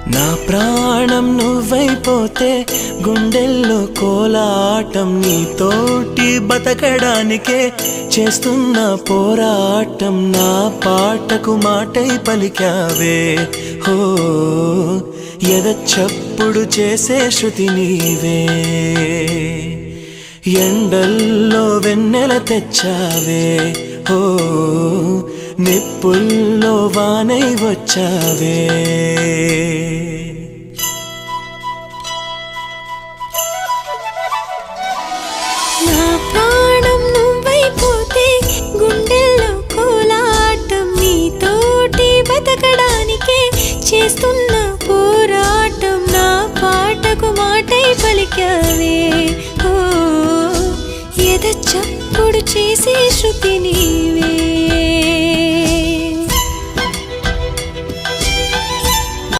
నా ప్రాణం నువ్వైపోతే గుండెల్లో కోలాటం నీతోటి బతకడానికే చేస్తున్న పోరాటం నా పాటకు మాటై పలికావే హో ఎద చప్పుడు చేసే శృతి నీవే ఎండల్లో వెన్నెల తెచ్చావే హో నిప్పుల్లో వానై వచ్చావే నా ప్రాణం నువ్వైపోతే గుండెల్లో కోలాటం నీతోటి బతకడానికే చేస్తున్న పోరాటం నా పాటకు మాటై పలికావే ఓ ఎద చప్పుడు చేసే శృతి నీవే